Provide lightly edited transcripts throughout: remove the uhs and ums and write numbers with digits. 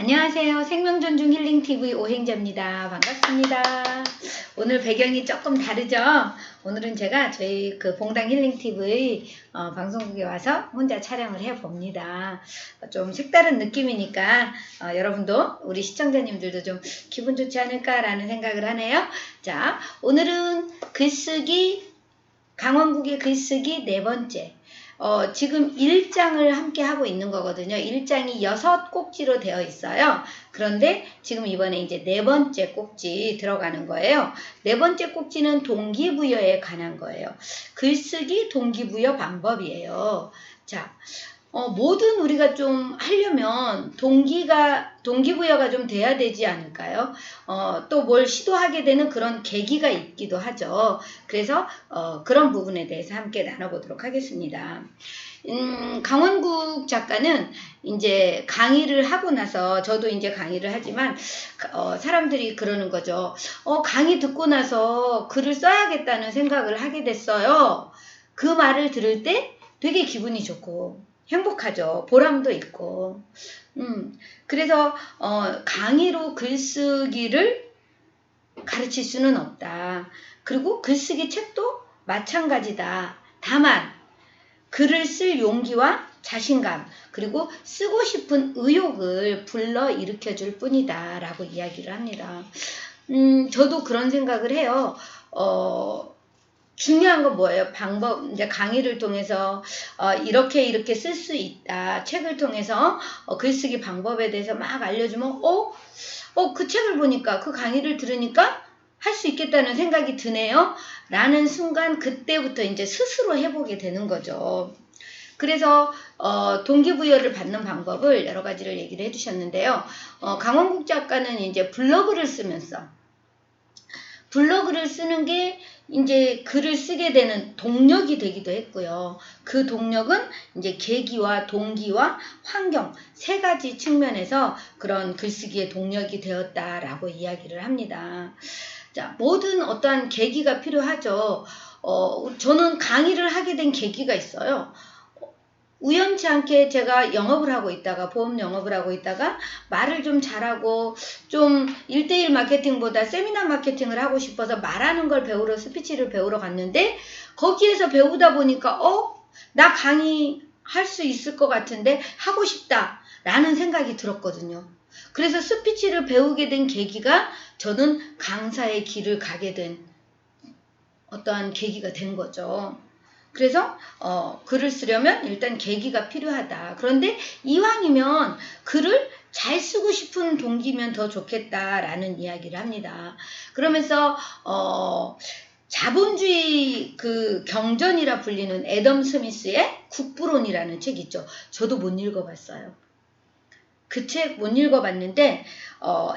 안녕하세요. 생명존중 힐링TV 오행자입니다. 반갑습니다. 오늘 배경이 조금 다르죠? 오늘은 제가 저희 봉당 힐링TV 방송국에 와서 혼자 촬영을 해봅니다. 좀 색다른 느낌이니까 여러분도 우리 시청자님들도 좀 기분 좋지 않을까라는 생각을 하네요. 자, 오늘은 글쓰기, 강원국의 글쓰기 4번째. 지금 1장을 함께 하고 있는 거거든요. 1장이 6꼭지로 되어 있어요. 그런데 지금 이번에 이제 4번째 꼭지 들어가는 거예요. 4번째 꼭지는 동기부여에 관한 거예요. 글쓰기 동기부여 방법이에요. 자, 뭐든 우리가 좀 하려면 동기부여가 좀 돼야 되지 않을까요? 또 뭘 시도하게 되는 그런 계기가 있기도 하죠. 그래서 그런 부분에 대해서 함께 나눠보도록 하겠습니다. 강원국 작가는 이제 강의를 하고 나서, 저도 이제 강의를 하지만 사람들이 그러는 거죠. 강의 듣고 나서 글을 써야겠다는 생각을 하게 됐어요. 그 말을 들을 때 되게 기분이 좋고 행복하죠. 보람도 있고. 그래서 강의로 글쓰기를 가르칠 수는 없다. 그리고 글쓰기 책도 마찬가지다. 다만 글을 쓸 용기와 자신감, 그리고 쓰고 싶은 의욕을 불러일으켜 줄 뿐이다 라고 이야기를 합니다. 저도 그런 생각을 해요. 중요한 건 뭐예요? 방법, 이제 강의를 통해서 이렇게 쓸 수 있다. 책을 통해서 글쓰기 방법에 대해서 막 알려주면 그 책을 보니까, 그 강의를 들으니까 할 수 있겠다는 생각이 드네요. 라는 순간 그때부터 이제 스스로 해보게 되는 거죠. 그래서 동기부여를 받는 방법을 여러 가지를 얘기를 해주셨는데요. 강원국 작가는 이제 블로그를 쓰면서, 블로그를 쓰는 게 이제 글을 쓰게 되는 동력이 되기도 했고요. 그 동력은 이제 계기와 동기와 환경 3가지 측면에서 그런 글쓰기의 동력이 되었다라고 이야기를 합니다. 자, 모든 어떠한 계기가 필요하죠. 저는 강의를 하게 된 계기가 있어요. 우연치 않게 제가 영업을 하고 있다가, 보험 영업을 하고 있다가 말을 좀 잘하고 좀 1:1 마케팅보다 세미나 마케팅을 하고 싶어서 말하는 걸 배우러, 스피치를 배우러 갔는데, 거기에서 배우다 보니까 나 강의 할 수 있을 것 같은데 하고 싶다 라는 생각이 들었거든요. 그래서 스피치를 배우게 된 계기가 저는 강사의 길을 가게 된 어떠한 계기가 된 거죠. 그래서 글을 쓰려면 일단 계기가 필요하다. 그런데 이왕이면 글을 잘 쓰고 싶은 동기면 더 좋겠다라는 이야기를 합니다. 그러면서 자본주의 그 경전이라 불리는 애덤 스미스의 국부론이라는 책 있죠. 저도 못 읽어봤어요. 그 책 못 읽어봤는데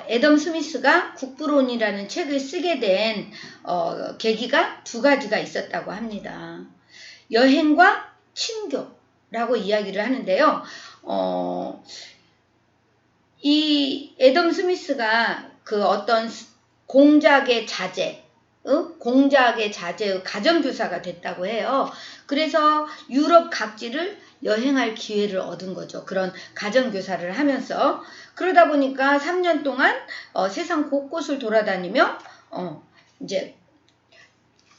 애덤 스미스가 국부론이라는 책을 쓰게 된 계기가 2가지가 있었다고 합니다. 여행과 친교라고 이야기를 하는데요. 이 애덤 스미스가 그 어떤 공작의 자제의 가정교사가 됐다고 해요. 그래서 유럽 각지를 여행할 기회를 얻은 거죠. 그런 가정교사를 하면서. 그러다 보니까 3년 동안 세상 곳곳을 돌아다니며 이제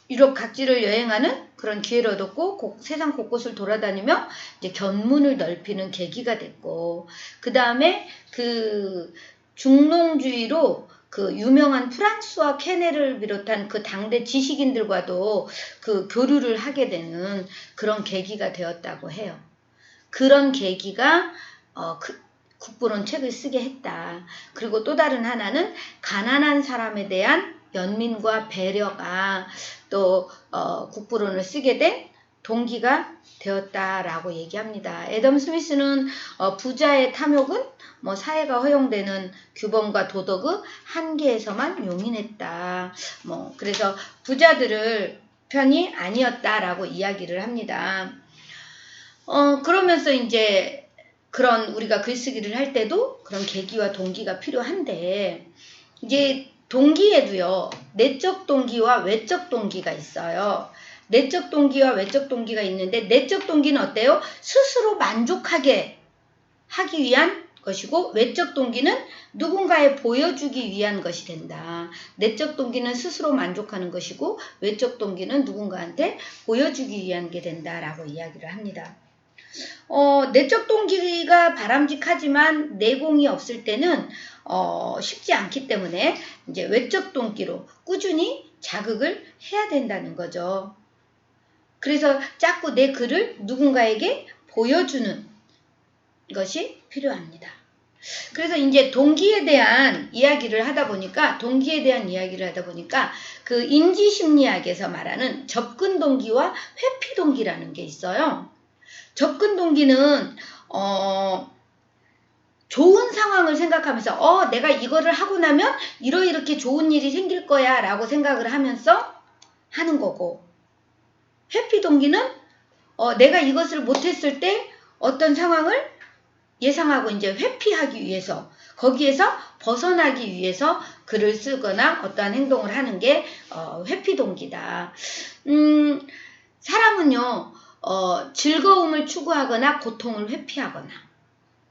유럽 각지를 여행하는 그런 기회를 얻었고, 세상 곳곳을 돌아다니며 이제 견문을 넓히는 계기가 됐고, 그 다음에 그 중농주의로 그 유명한 프랑스와 케네를 비롯한 그 당대 지식인들과도 그 교류를 하게 되는 그런 계기가 되었다고 해요. 그런 계기가 국부론 책을 쓰게 했다. 그리고 또 다른 하나는 가난한 사람에 대한 연민과 배려가 또 국부론을 쓰게 된 동기가 되었다라고 얘기합니다. 애덤 스미스는 부자의 탐욕은 사회가 허용되는 규범과 도덕의 한계에서만 용인했다. 그래서 부자들을 편이 아니었다라고 이야기를 합니다. 그러면서 이제 그런 우리가 글쓰기를 할 때도 그런 계기와 동기가 필요한데, 이제 동기에도요, 내적 동기와 외적 동기가 있어요. 내적 동기와 외적 동기가 있는데, 내적 동기는 어때요? 스스로 만족하게 하기 위한 것이고 외적 동기는 누군가에 보여주기 위한 것이 된다. 내적 동기는 스스로 만족하는 것이고 외적 동기는 누군가한테 보여주기 위한 게 된다라고 이야기를 합니다. 내적 동기가 바람직하지만 내공이 없을 때는 쉽지 않기 때문에 이제 외적 동기로 꾸준히 자극을 해야 된다는 거죠. 그래서 자꾸 내 글을 누군가에게 보여주는 것이 필요합니다. 그래서 이제 동기에 대한 이야기를 하다 보니까 그 인지심리학에서 말하는 접근 동기와 회피 동기라는 게 있어요. 접근 동기는 좋은 상황을 생각하면서 내가 이거를 하고 나면 이렇게 좋은 일이 생길 거야 라고 생각을 하면서 하는 거고, 회피 동기는 내가 이것을 못했을 때 어떤 상황을 예상하고 이제 회피하기 위해서, 거기에서 벗어나기 위해서 글을 쓰거나 어떠한 행동을 하는 게 회피 동기다. 사람은요 즐거움을 추구하거나 고통을 회피하거나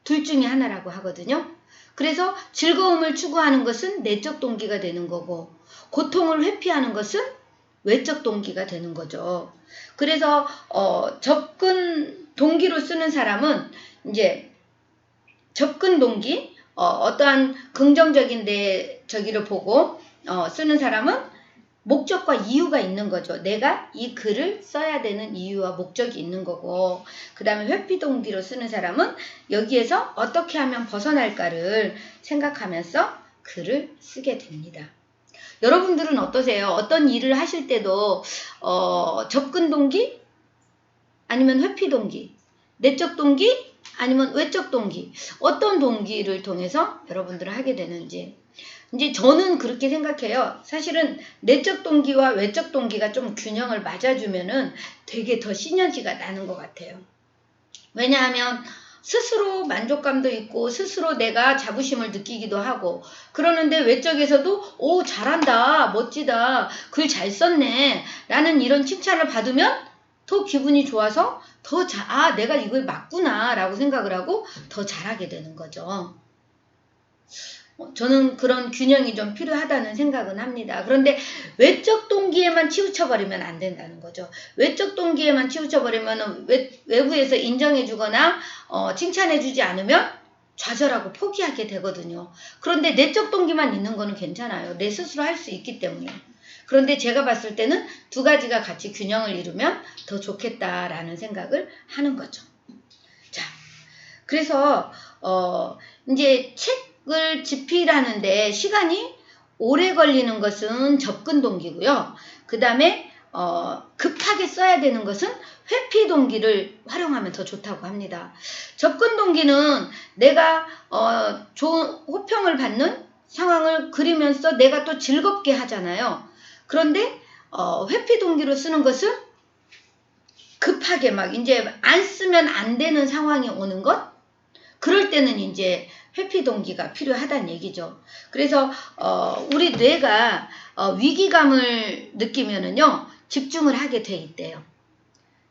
둘 중에 하나라고 하거든요. 그래서 즐거움을 추구하는 것은 내적 동기가 되는 거고, 고통을 회피하는 것은 외적 동기가 되는 거죠. 그래서 접근 동기로 쓰는 사람은 이제 접근 동기, 어떠한 긍정적인 저기를 보고 쓰는 사람은 목적과 이유가 있는 거죠. 내가 이 글을 써야 되는 이유와 목적이 있는 거고, 그 다음에 회피 동기로 쓰는 사람은 여기에서 어떻게 하면 벗어날까를 생각하면서 글을 쓰게 됩니다. 여러분들은 어떠세요? 어떤 일을 하실 때도 접근 동기 아니면 회피 동기, 내적 동기 아니면 외적 동기, 어떤 동기를 통해서 여러분들은 하게 되는지. 이제 저는 그렇게 생각해요. 사실은 내적 동기와 외적 동기가 좀 균형을 맞아주면은 되게 더 시너지가 나는 것 같아요. 왜냐하면 스스로 만족감도 있고 스스로 내가 자부심을 느끼기도 하고, 그러는데 외적에서도 오 잘한다, 멋지다, 글 잘 썼네 라는 이런 칭찬을 받으면 더 기분이 좋아서 내가 이걸 맞구나 라고 생각을 하고 더 잘하게 되는 거죠. 저는 그런 균형이 좀 필요하다는 생각은 합니다. 그런데 외적 동기에만 치우쳐버리면 안 된다는 거죠. 외적 동기에만 치우쳐버리면 외부에서 인정해주거나 칭찬해주지 않으면 좌절하고 포기하게 되거든요. 그런데 내적 동기만 있는 거는 괜찮아요. 내 스스로 할 수 있기 때문에. 그런데 제가 봤을 때는 두 가지가 같이 균형을 이루면 더 좋겠다라는 생각을 하는 거죠. 자, 그래서 이제 책을 집필하는데 시간이 오래 걸리는 것은 접근 동기고요. 그 다음에 급하게 써야 되는 것은 회피 동기를 활용하면 더 좋다고 합니다. 접근 동기는 내가 좋은 호평을 받는 상황을 그리면서 내가 또 즐겁게 하잖아요. 그런데 회피 동기로 쓰는 것은 급하게 막 이제 안 쓰면 안 되는 상황이 오는 것, 그럴 때는 이제 회피 동기가 필요하다는 얘기죠. 그래서 우리 뇌가 위기감을 느끼면은요 집중을 하게 돼 있대요.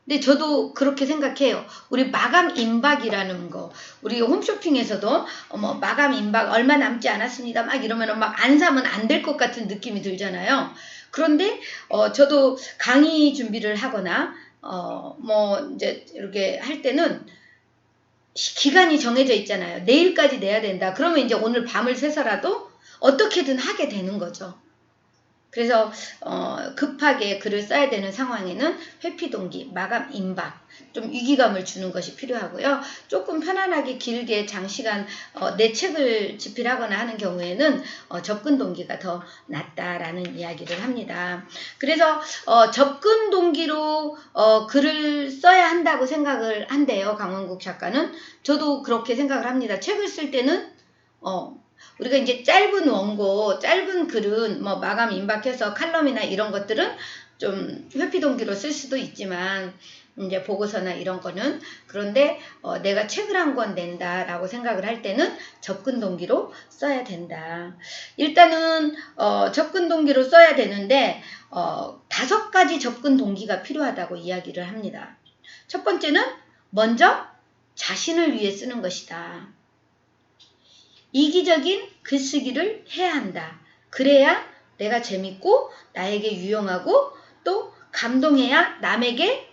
근데 저도 그렇게 생각해요. 우리 마감 임박이라는 거, 우리 홈쇼핑에서도 마감 임박 얼마 남지 않았습니다 막 이러면은 막 안 사면 안 될 것 같은 느낌이 들잖아요. 그런데 저도 강의 준비를 하거나 이제 이렇게 할 때는 기간이 정해져 있잖아요. 내일까지 내야 된다. 그러면 이제 오늘 밤을 새서라도 어떻게든 하게 되는 거죠. 그래서 급하게 글을 써야 되는 상황에는 회피 동기, 마감 임박, 좀 위기감을 주는 것이 필요하고요. 조금 편안하게 길게 장시간 내 책을 집필하거나 하는 경우에는 접근 동기가 더 낫다라는 이야기를 합니다. 그래서 접근 동기로 글을 써야 한다고 생각을 한대요. 강원국 작가는. 저도 그렇게 생각을 합니다. 책을 쓸 때는 우리가 이제 짧은 원고, 짧은 글은 마감 임박해서 칼럼이나 이런 것들은 좀 회피 동기로 쓸 수도 있지만, 이제 보고서나 이런 거는, 그런데 내가 책을 한 권 낸다라고 생각을 할 때는 접근 동기로 써야 된다. 일단은 접근 동기로 써야 되는데 5가지 접근 동기가 필요하다고 이야기를 합니다. 첫 번째는 먼저 자신을 위해 쓰는 것이다. 이기적인 글쓰기를 해야 한다. 그래야 내가 재밌고 나에게 유용하고 또 감동해야 남에게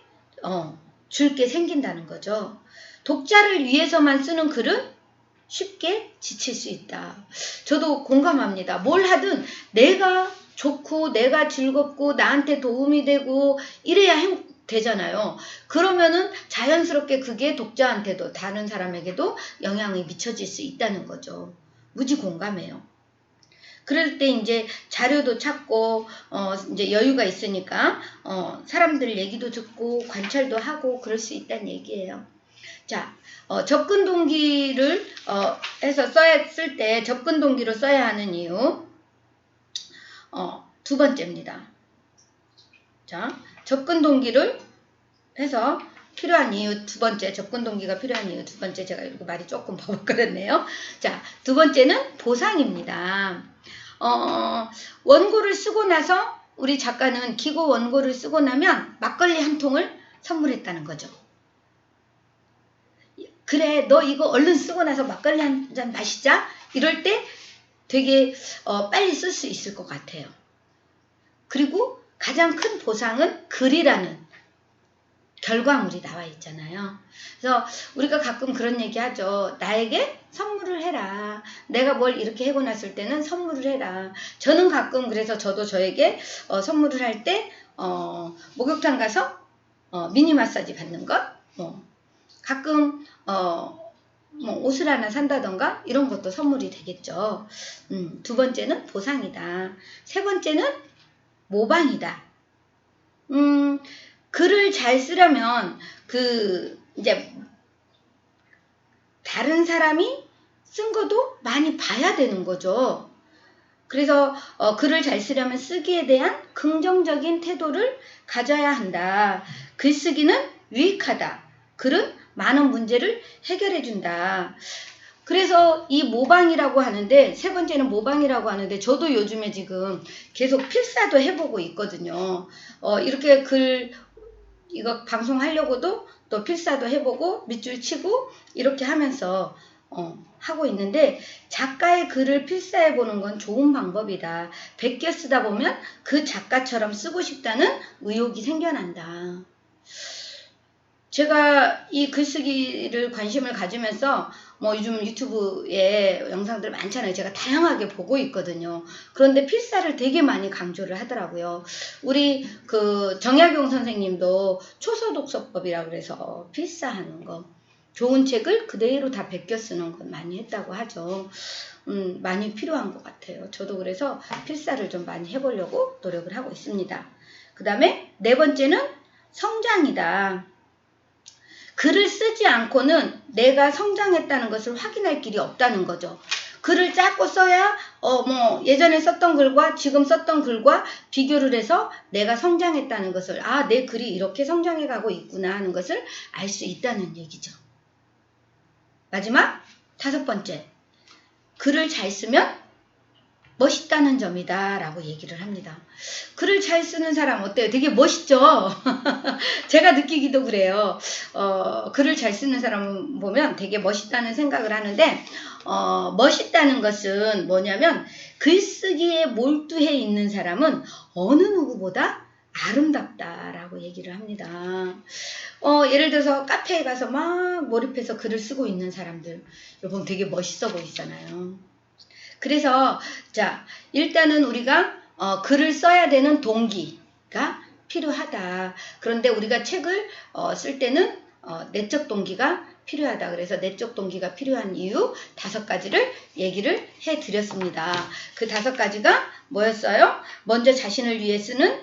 줄 게 생긴다는 거죠. 독자를 위해서만 쓰는 글은 쉽게 지칠 수 있다. 저도 공감합니다. 뭘 하든 내가 좋고 내가 즐겁고 나한테 도움이 되고 이래야 되잖아요. 그러면은 자연스럽게 그게 독자한테도 다른 사람에게도 영향이 미쳐질 수 있다는 거죠. 무지 공감해요. 그럴 때 이제 자료도 찾고 이제 여유가 있으니까 사람들 얘기도 듣고 관찰도 하고 그럴 수 있다는 얘기예요. 자, 접근 동기를 해서 쓸 때 접근 동기로 써야 하는 이유 두 번째입니다. 자, 접근 동기를 해서 필요한 이유 두 번째, 접근 동기가 필요한 이유 두 번째, 제가 이거 말이 조금 버벅거렸네요. 자, 두 번째는 보상입니다. 원고를 쓰고 나서 우리 작가는 기고 원고를 쓰고 나면 막걸리 한 통을 선물했다는 거죠. 그래, 너 이거 얼른 쓰고 나서 막걸리 한 잔 마시자. 이럴 때 되게 빨리 쓸 수 있을 것 같아요. 그리고 가장 큰 보상은 글이라는 결과물이 나와 있잖아요. 그래서 우리가 가끔 그런 얘기 하죠. 나에게 선물을 해라. 내가 뭘 이렇게 하고 났을 때는 선물을 해라. 저는 가끔 그래서 저도 저에게 선물을 할 때 목욕탕 가서 미니 마사지 받는 것, 가끔 뭐 옷을 하나 산다던가 이런 것도 선물이 되겠죠. 두 번째는 보상이다. 세 번째는 모방이다. 글을 잘 쓰려면 이제 다른 사람이 쓴 것도 많이 봐야 되는 거죠. 그래서 글을 잘 쓰려면 쓰기에 대한 긍정적인 태도를 가져야 한다. 글쓰기는 유익하다. 글은 많은 문제를 해결해 준다. 그래서 이 모방이라고 하는데, 세 번째는 모방이라고 하는데, 저도 요즘에 지금 계속 필사도 해보고 있거든요. 이렇게 이거 방송하려고도 또 필사도 해보고 밑줄 치고 이렇게 하면서 하고 있는데, 작가의 글을 필사해보는 건 좋은 방법이다. 베껴 쓰다 보면 그 작가처럼 쓰고 싶다는 의욕이 생겨난다. 제가 이 글쓰기를 관심을 가지면서 뭐 요즘 유튜브에 영상들 많잖아요. 제가 다양하게 보고 있거든요. 그런데 필사를 되게 많이 강조를 하더라고요. 우리 정약용 선생님도 초서독서법이라고 그래서 필사하는 거, 좋은 책을 그대로 다 베껴 쓰는 것 많이 했다고 하죠. 많이 필요한 것 같아요. 저도 그래서 필사를 좀 많이 해보려고 노력을 하고 있습니다. 그 다음에 네 번째는 성장이다. 글을 쓰지 않고는 내가 성장했다는 것을 확인할 길이 없다는 거죠. 글을 짧고 써야 뭐 예전에 썼던 글과 지금 썼던 글과 비교를 해서 내가 성장했다는 것을, 내 글이 이렇게 성장해 가고 있구나 하는 것을 알 수 있다는 얘기죠. 마지막 다섯 번째, 글을 잘 쓰면 멋있다는 점이다 라고 얘기를 합니다. 글을 잘 쓰는 사람 어때요? 되게 멋있죠? 제가 느끼기도 그래요. 글을 잘 쓰는 사람 보면 되게 멋있다는 생각을 하는데, 멋있다는 것은 뭐냐면 글쓰기에 몰두해 있는 사람은 어느 누구보다 아름답다라고 얘기를 합니다. 예를 들어서 카페에 가서 막 몰입해서 글을 쓰고 있는 사람들, 여러분 되게 멋있어 보이잖아요. 그래서 자, 일단은 우리가 글을 써야 되는 동기가 필요하다. 그런데 우리가 책을 쓸 때는 내적 동기가 필요하다. 그래서 내적 동기가 필요한 이유 5가지를 얘기를 해드렸습니다. 그 5가지가 뭐였어요? 먼저 자신을 위해 쓰는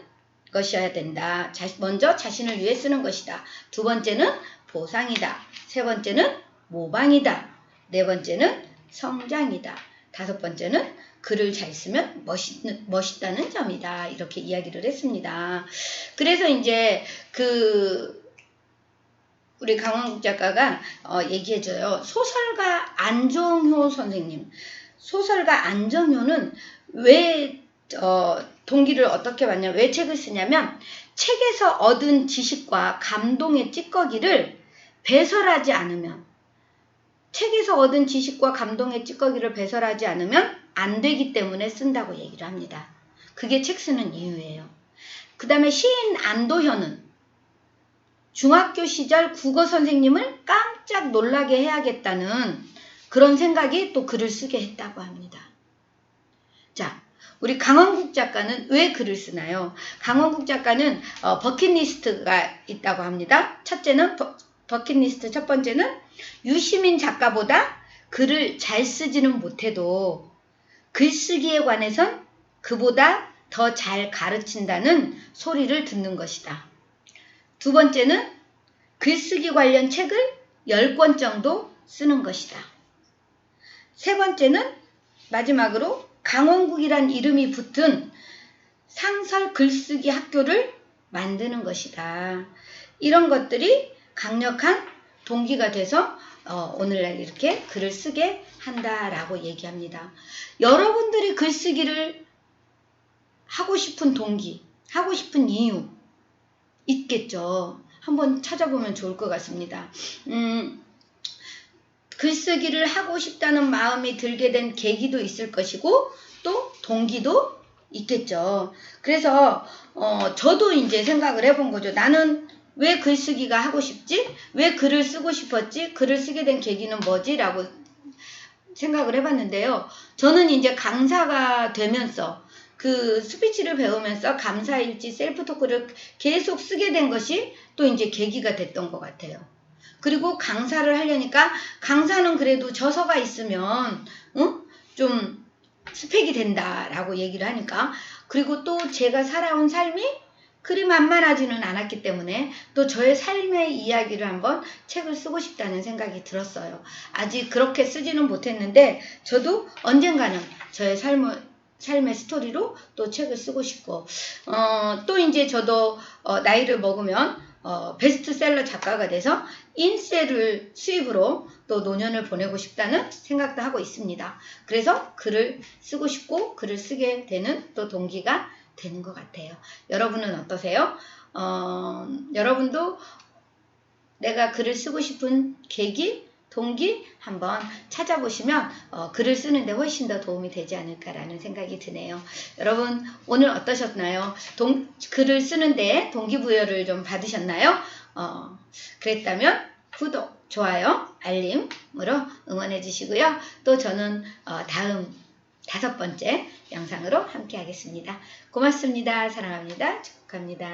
것이어야 된다. 먼저 자신을 위해 쓰는 것이다. 두 번째는 보상이다. 세 번째는 모방이다. 네 번째는 성장이다. 다섯 번째는 글을 잘 쓰면 멋있다는 점이다. 이렇게 이야기를 했습니다. 그래서 이제 우리 강원국 작가가 얘기해줘요. 소설가 안정효 선생님. 소설가 안정효는 왜 동기를 어떻게 받냐, 왜 책을 쓰냐면 책에서 얻은 지식과 감동의 찌꺼기를 배설하지 않으면 책에서 얻은 지식과 감동의 찌꺼기를 배설하지 않으면 안 되기 때문에 쓴다고 얘기를 합니다. 그게 책 쓰는 이유예요. 그 다음에 시인 안도현은 중학교 시절 국어 선생님을 깜짝 놀라게 해야겠다는 그런 생각이 또 글을 쓰게 했다고 합니다. 자, 우리 강원국 작가는 왜 글을 쓰나요? 강원국 작가는 버킷리스트가 있다고 합니다. 첫째는 버킷리스트 첫 번째는 유시민 작가보다 글을 잘 쓰지는 못해도 글쓰기에 관해선 그보다 더 잘 가르친다는 소리를 듣는 것이다. 두 번째는 글쓰기 관련 책을 10권 정도 쓰는 것이다. 세 번째는 마지막으로 강원국이란 이름이 붙은 상설 글쓰기 학교를 만드는 것이다. 이런 것들이 강력한 동기가 돼서 오늘날 이렇게 글을 쓰게 한다라고 얘기합니다. 여러분들이 글쓰기를 하고 싶은 동기, 하고 싶은 이유 있겠죠. 한번 찾아보면 좋을 것 같습니다. 글쓰기를 하고 싶다는 마음이 들게 된 계기도 있을 것이고 또 동기도 있겠죠. 그래서 저도 이제 생각을 해본 거죠. 나는 왜 글쓰기가 하고 싶지? 왜 글을 쓰고 싶었지? 글을 쓰게 된 계기는 뭐지? 라고 생각을 해봤는데요. 저는 이제 강사가 되면서 그 스피치를 배우면서 감사일지 셀프토크를 계속 쓰게 된 것이 또 이제 계기가 됐던 것 같아요. 그리고 강사를 하려니까 강사는 그래도 저서가 있으면 좀 스펙이 된다라고 얘기를 하니까 그리고 또 제가 살아온 삶이 그리 만만하지는 않았기 때문에 또 저의 삶의 이야기를 한번 책을 쓰고 싶다는 생각이 들었어요. 아직 그렇게 쓰지는 못했는데 저도 언젠가는 저의 삶의 스토리로 또 책을 쓰고 싶고 또 이제 저도 나이를 먹으면 베스트셀러 작가가 돼서 인쇄를 수입으로 또 노년을 보내고 싶다는 생각도 하고 있습니다. 그래서 글을 쓰고 싶고 글을 쓰게 되는 또 동기가 되는 것 같아요. 여러분은 어떠세요? 여러분도 내가 글을 쓰고 싶은 계기, 동기 한번 찾아보시면 글을 쓰는데 훨씬 더 도움이 되지 않을까라는 생각이 드네요. 여러분 오늘 어떠셨나요? 글을 쓰는데 동기부여를 좀 받으셨나요? 그랬다면 구독, 좋아요, 알림으로 응원해 주시고요. 또 저는 다음 5번째 영상으로 함께 하겠습니다. 고맙습니다. 사랑합니다. 축복합니다.